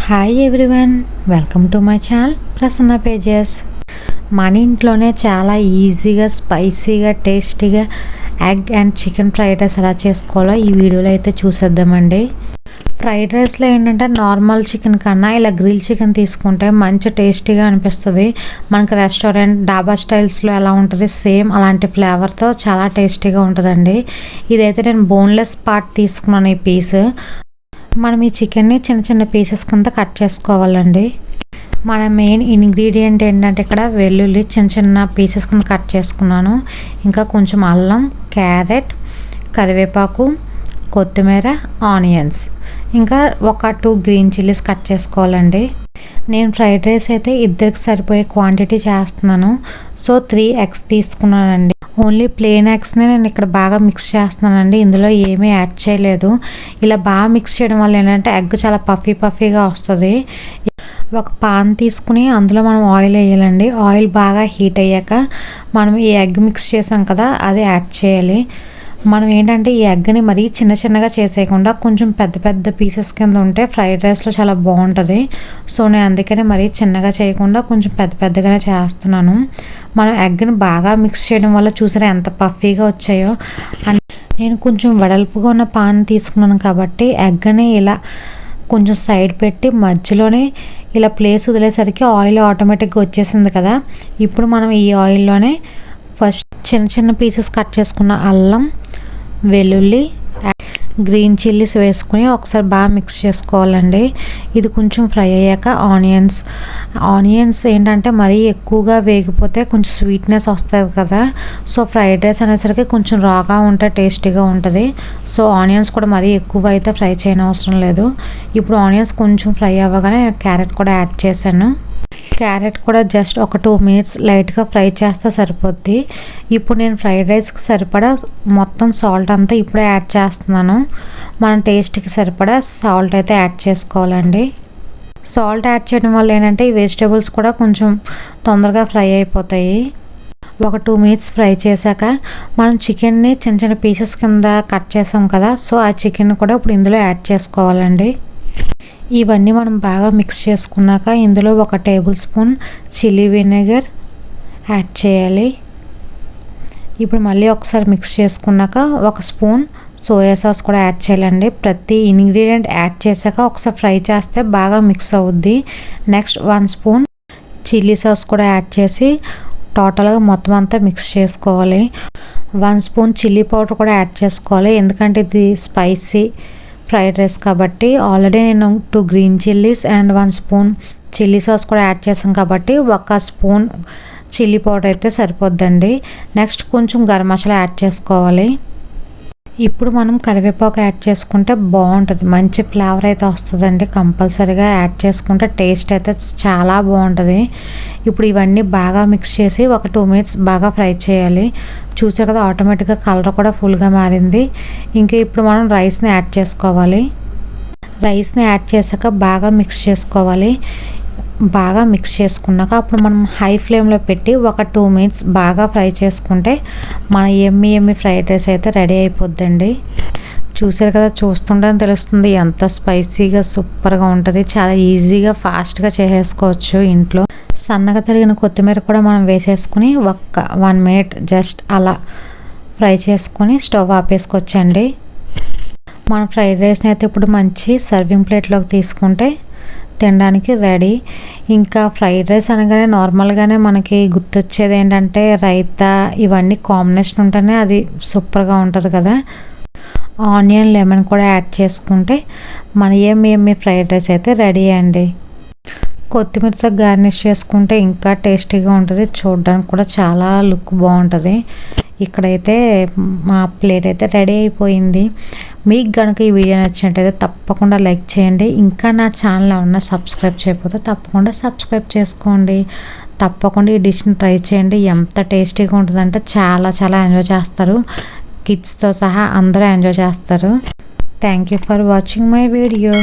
Hi everyone, welcome to my channel Prasanna pages. మన ఇంట్లోనే చాలా ఈజీగా, స్పైసీగా, టేస్టీగా egg and chicken fried rice ఎలా చేసుకోవాలో ఈ వీడియోలో అయితే చూసేద్దామండి. ఫ్రైడ్ రైస్లో ఏంటంటే నార్మల్ చికెన్ కన్నా ఇలా గ్రిల్ చికెన్ తీసుకుంటే మంచి టేస్టీగా అనిపిస్తుంది. మనకి రెస్టారెంట్ డాబా స్టైల్స్లో ఎలా ఉంటుంది సేమ్ అలాంటి ఫ్లేవర్తో చాలా టేస్టీగా ఉంటుందండి. ఇదైతే నేను బోన్లెస్ పార్ట్ తీసుకున్నాను ఈ పీస్. మనం ఈ చికెన్ని చిన్న చిన్న పీసెస్ కింద కట్ చేసుకోవాలండి. మన మెయిన్ ఇంగ్రీడియంట్ ఏంటంటే ఇక్కడ వెల్లుల్లి చిన్న చిన్న పీసెస్ కింద కట్ చేసుకున్నాను. ఇంకా కొంచెం అల్లం, క్యారెట్, కరివేపాకు, కొత్తిమీర, ఆనియన్స్, ఇంకా ఒక 2 గ్రీన్ చిల్లీస్ కట్ చేసుకోవాలండి. నేను ఫ్రైడ్ రైస్ అయితే ఇద్దరికి సరిపోయే క్వాంటిటీ చేస్తున్నాను. సో 3 ఎగ్స్ తీసుకున్నానండి. ఓన్లీ ప్లెయిన్ ఎగ్స్ని నేను ఇక్కడ బాగా మిక్స్ చేస్తున్నానండి. ఇందులో ఏమీ యాడ్ చేయలేదు. ఇలా బాగా మిక్స్ చేయడం వల్ల ఏంటంటే ఎగ్ చాలా పఫీగా వస్తుంది. ఒక పాన్ తీసుకుని అందులో మనం ఆయిల్ వేయాలండి. ఆయిల్ బాగా హీట్ అయ్యాక మనం ఈ ఎగ్ మిక్స్ చేసాం కదా అది యాడ్ చేయాలి. మనం ఏంటంటే ఈ ఎగ్ని మరీ చిన్నగా చేసేయకుండా కొంచెం పెద్ద పీసెస్ కింద ఉంటే ఫ్రైడ్ రైస్లో చాలా బాగుంటుంది. సో నేను అందుకనే మరీ చిన్నగా చేయకుండా కొంచెం పెద్దగానే చేస్తున్నాను. మనం ఎగ్ని బాగా మిక్స్ చేయడం వల్ల చూసారా ఎంత పఫీగా వచ్చాయో. నేను కొంచెం వెడల్పుగా ఉన్న పాన్ తీసుకున్నాను కాబట్టి ఎగ్ని ఇలా కొంచెం సైడ్ పెట్టి మధ్యలోనే ఇలా ప్లేస్ వదిలేసరికి ఆయిల్ ఆటోమేటిక్గా వచ్చేసింది కదా. ఇప్పుడు మనం ఈ ఆయిల్లోనే ఫస్ట్ చిన్న పీసెస్ కట్ చేసుకున్న అల్లం, వెల్లుల్లి, గ్రీన్ చిల్లీస్ వేసుకుని ఒకసారి బాగా మిక్స్ చేసుకోవాలండి. ఇది కొంచెం ఫ్రై అయ్యాక ఆనియన్స్ ఏంటంటే మరీ ఎక్కువగా వేగిపోతే కొంచెం స్వీట్నెస్ వస్తుంది కదా. సో ఫ్రైడ్ రైస్ అనేసరికి కొంచెం రాగా ఉంటే టేస్టీగా ఉంటుంది. సో ఆనియన్స్ కూడా మరీ ఎక్కువగా అయితే ఫ్రై చేయనవసరం లేదు. ఇప్పుడు ఆనియన్స్ కొంచెం ఫ్రై అవ్వగానే క్యారెట్ కూడా యాడ్ చేశాను. క్యారెట్ కూడా జస్ట్ ఒక 2 మినిట్స్ లైట్గా ఫ్రై చేస్తే సరిపోద్ది. ఇప్పుడు నేను ఫ్రైడ్ రైస్కి సరిపడా మొత్తం సాల్ట్ అంతా ఇప్పుడే యాడ్ చేస్తున్నాను. మన టేస్ట్కి సరిపడా సాల్ట్ అయితే యాడ్ చేసుకోవాలండి. సాల్ట్ యాడ్ చేయడం వల్ల ఏంటంటే ఈ వెజిటేబుల్స్ కూడా కొంచెం తొందరగా ఫ్రై అయిపోతాయి. ఒక 2 మినిట్స్ ఫ్రై చేశాక మనం చికెన్ని చిన్న పీసెస్ కింద కట్ చేసాం కదా. సో ఆ చికెన్ కూడా ఇప్పుడు ఇందులో యాడ్ చేసుకోవాలండి. ఇవన్నీ మనం బాగా మిక్స్ చేసుకున్నాక ఇందులో 1 table spoon chilli vinegar add చేయాలి. ఇప్పుడు మళ్ళీ ఒకసారి మిక్స్ చేసుకున్నాక 1 స్పూన్ సోయా సాస్ కూడా యాడ్ చేయాలండి. ప్రతి ఇంగ్రీడియంట్ యాడ్ చేశాక ఒకసారి ఫ్రై చేస్తే బాగా మిక్స్ అవుద్ది. నెక్స్ట్ 1 స్పూన్ చిల్లీ సాస్ కూడా యాడ్ చేసి టోటల్గా మొత్తం అంతా మిక్స్ చేసుకోవాలి. 1 స్పూన్ చిల్లీ పౌడర్ కూడా యాడ్ చేసుకోవాలి. ఎందుకంటే ఇది స్పైసీ ఫ్రైడ్ రైస్ కాబట్టి. ఆల్రెడీ నేను 2 green chillies and 1 spoon chilli sauce కూడా యాడ్ చేసాం కాబట్టి 1 స్పూన్ చిల్లీ పౌడర్ అయితే సరిపోద్దండి. నెక్స్ట్ కొంచెం గరం మసాలా యాడ్ చేసుకోవాలి. ఇప్పుడు మనం కరివేపాకు యాడ్ చేసుకుంటే బాగుంటుంది, మంచి ఫ్లేవర్ అయితే వస్తుందండి. కంపల్సరీగా యాడ్ చేసుకుంటే టేస్ట్ అయితే చాలా బాగుంటుంది. ఇప్పుడు ఇవన్నీ బాగా మిక్స్ చేసి ఒక 2 మినిట్స్ బాగా ఫ్రై చేయాలి. చూసారు కదా ఆటోమేటిక్గా కలర్ కూడా ఫుల్గా మారింది. ఇంకా ఇప్పుడు మనం రైస్ని యాడ్ చేసుకోవాలి. రైస్ని యాడ్ చేశాక బాగా మిక్స్ చేసుకోవాలి. బాగా మిక్స్ చేసుకున్నాక అప్పుడు మనం హై ఫ్లేమ్లో పెట్టి ఒక 2 మినిట్స్ బాగా ఫ్రై చేసుకుంటే మన ఎమ్మి ఫ్రైడ్ రైస్ అయితే రెడీ అయిపోద్దండి. చూసారు కదా, చూస్తుంటే తెలుస్తుంది ఎంత స్పైసీగా సూపర్గా ఉంటుంది. చాలా ఈజీగా ఫాస్ట్గా చేసేసుకోవచ్చు ఇంట్లో. సన్నగా తరిగిన కొత్తిమీర కూడా మనం వేసేసుకుని 1 మినిట్ జస్ట్ అలా ఫ్రై చేసుకొని స్టవ్ ఆపేసుకోవచ్చండి. మన ఫ్రైడ్ రైస్ని అయితే ఇప్పుడు మంచి సర్వింగ్ ప్లేట్లోకి తీసుకుంటే తినడానికి రెడీ. ఇంకా ఫ్రైడ్ రైస్ అనగానే నార్మల్గానే మనకి గుర్తొచ్చేది ఏంటంటే రైతా, ఇవన్నీ కాంబినేషన్ ఉంటేనే అది సూపర్గా ఉంటుంది కదా. ఆనియన్, లెమన్ కూడా యాడ్ చేసుకుంటే మన ఎమ్మి ఫ్రైడ్ రైస్ అయితే రెడీ అండి. కొత్తిమీరతో గార్నిష్ చేసుకుంటే ఇంకా టేస్టీగా ఉంటుంది. చూడడానికి కూడా చాలా లుక్ బాగుంటుంది. ఇక్కడైతే మా ప్లేట్ అయితే రెడీ అయిపోయింది. మీకు కనుక ఈ వీడియో నచ్చినట్టయితే తప్పకుండా లైక్ చేయండి. ఇంకా నా ఛానల్ ఏమన్నా సబ్స్క్రైబ్ చేయకపోతే తప్పకుండా సబ్స్క్రైబ్ చేసుకోండి. తప్పకుండా ఈ డిష్ని ట్రై చేయండి. ఎంత టేస్టీగా ఉంటుందంటే చాలా ఎంజాయ్ చేస్తారు. కిడ్స్తో సహా అందరూ ఎంజాయ్ చేస్తారు. Thank you for watching my video.